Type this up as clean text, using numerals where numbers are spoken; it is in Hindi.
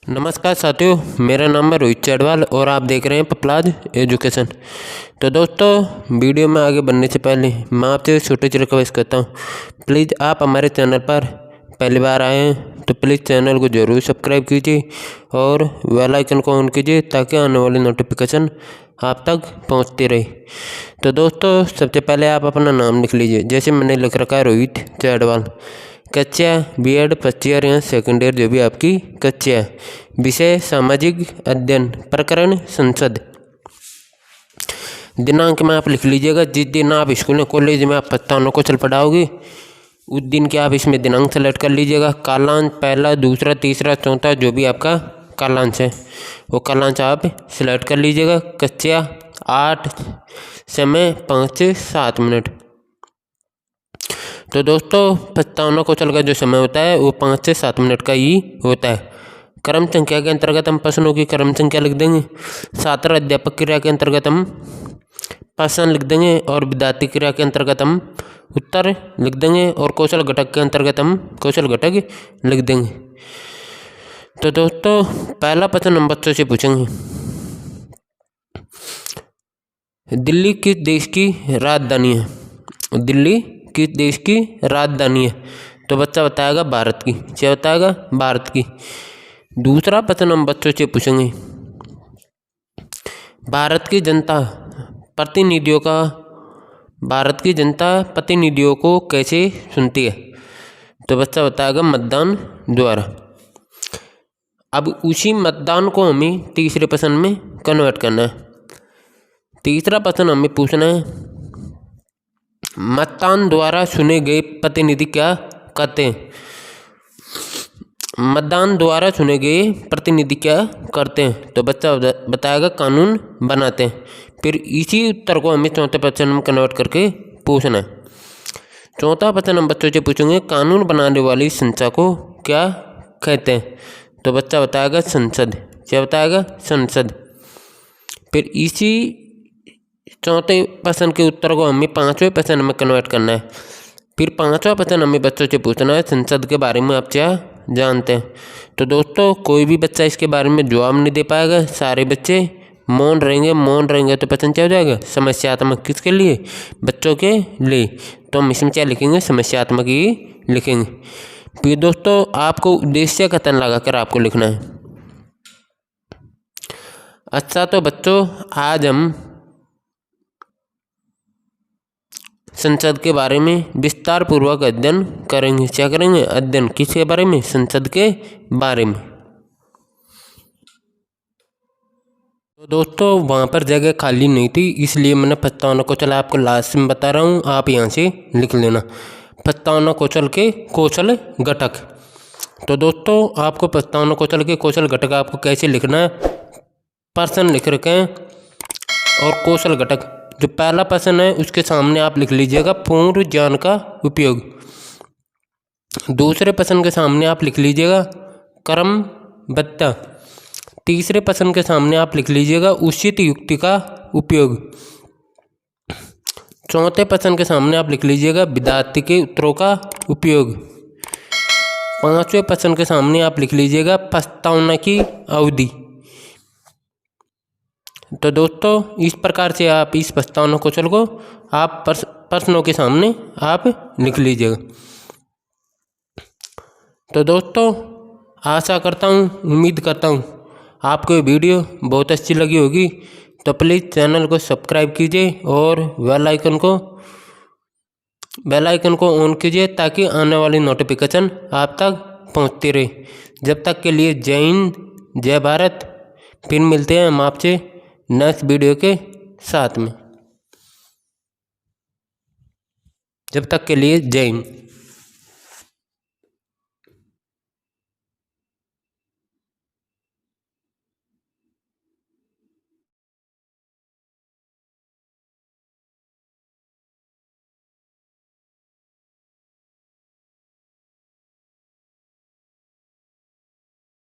नमस्कार साथियों, मेरा नाम है रोहित चैडवाल और आप देख रहे हैं पपलाज एजुकेशन। तो दोस्तों, वीडियो में आगे बढ़ने से पहले मैं आपसे छोटी सी रिक्वेस्ट करता हूँ, प्लीज़ आप हमारे चैनल पर पहली बार आए हैं तो प्लीज़ चैनल को ज़रूर सब्सक्राइब कीजिए और बेल आइकन को ऑन कीजिए ताकि आने वाली नोटिफिकेशन आप तक पहुँचती रहे। तो दोस्तों, सबसे पहले आप अपना नाम लिख लीजिए। जैसे मैंने लिख रखा है रोहित चैडवाल, कक्षा बीएड फर्स्ट ईयर या सेकेंड ईयर, जो भी आपकी कक्षा है। विषय सामाजिक अध्ययन, प्रकरण संसद। दिनांक में आप लिख लीजिएगा जिस दिन आप स्कूल या कॉलेज में आप प्रस्तावना कौशल पढ़ाओगे उस दिन के आप इसमें दिनांक सेलेक्ट कर लीजिएगा। कालांश पहला, दूसरा, तीसरा, चौथा, जो भी आपका कालांश है वो कालांश आप सेलेक्ट कर लीजिएगा। कक्षा 8, समय 5 से 7 मिनट। तो दोस्तों, प्रस्तावना कौशल का जो समय होता है वो 5 से 7 मिनट का ही होता है। क्रम संख्या के अंतर्गत हम प्रश्नों की क्रम संख्या लिख देंगे। छात्र अध्यापक क्रिया के अंतर्गत हम प्रश्न लिख देंगे और विद्यार्थी क्रिया के अंतर्गत हम उत्तर लिख देंगे और कौशल घटक के अंतर्गत हम कौशल घटक लिख देंगे। तो दोस्तों, पहला प्रश्न हम बच्चों से पूछेंगे, दिल्ली किस देश की राजधानी है? दिल्ली किस देश की राजधानी है? तो बच्चा बताएगा भारत की। क्या बताएगा? भारत की। दूसरा प्रश्न हम बच्चों से पूछेंगे, भारत की जनता प्रतिनिधियों को कैसे चुनती है? तो बच्चा बताएगा मतदान द्वारा। अब उसी मतदान को हमें तीसरे प्रश्न में कन्वर्ट करना है। तीसरा प्रश्न हमें पूछना है, मतदान द्वारा चुने गए प्रतिनिधि क्या करते हैं? मतदान द्वारा चुने गए प्रतिनिधि क्या करते हैं? तो बच्चा बताएगा कानून बनाते हैं। फिर इसी उत्तर को हमें चौथे प्रश्न में कन्वर्ट करके पूछना है। चौथा प्रश्न हम बच्चों से पूछेंगे, कानून बनाने वाली संस्था को क्या कहते हैं? तो बच्चा बताएगा संसद। क्या बताएगा? संसद। फिर इसी चौथे प्रश्न के उत्तर को हमें पांचवें प्रश्न में कन्वर्ट करना है। फिर पांचवा प्रश्न हमें बच्चों से पूछना है, संसद के बारे में आप क्या जानते हैं? तो दोस्तों, कोई भी बच्चा इसके बारे में जवाब नहीं दे पाएगा। सारे बच्चे मौन रहेंगे तो प्रश्न क्या हो जाएगा? समस्यात्मक। किसके लिए? बच्चों के लिए। तो हम इसमें क्या लिखेंगे? समस्यात्मक ही लिखेंगे। फिर दोस्तों, आपको उद्देश्य कथन लगाकर आपको लिखना है। अच्छा, तो बच्चों, आज हम संसद के बारे में विस्तार पूर्वक अध्ययन करेंगे। क्या करेंगे? अध्ययन। किसके बारे में? संसद के बारे में। तो दोस्तों, वहाँ पर जगह खाली नहीं थी, इसलिए मैंने प्रस्तावना कौशल आपको लास्ट में बता रहा हूँ, आप यहाँ से लिख लेना। प्रस्तावना कौशल के कौशल घटक। तो दोस्तों, आपको प्रस्तावना कौशल के कौशल घटक आपको कैसे लिखना है? प्रश्न लिख रखे हैं और कौशल घटक। जो पहला प्रश्न है उसके सामने आप लिख लीजिएगा पूर्व ज्ञान का उपयोग। दूसरे प्रश्न के सामने आप लिख लीजिएगा क्रमबद्धता। तीसरे प्रश्न के सामने आप लिख लीजिएगा उचित युक्ति का उपयोग। चौथे प्रश्न के सामने आप लिख लीजिएगा विद्यार्थी के उत्तरों का उपयोग। पांचवें प्रश्न के सामने आप लिख लीजिएगा प्रस्तावना की अवधि। तो दोस्तों, इस प्रकार से आप इस प्रस्तावना कौशल को आप प्रश्नों के सामने आप लिख लीजिएगा। तो दोस्तों, आशा करता हूँ, उम्मीद करता हूँ आपको ये वीडियो बहुत अच्छी लगी होगी। तो प्लीज़ चैनल को सब्सक्राइब कीजिए और बेल आइकन को ऑन कीजिए ताकि आने वाली नोटिफिकेशन आप तक पहुँचती रहे। जब तक के लिए जय हिंद, जय भारत। फिर मिलते हैं हम आपसे नेक्स्ट वीडियो के साथ में। जब तक के लिए जय हिंद।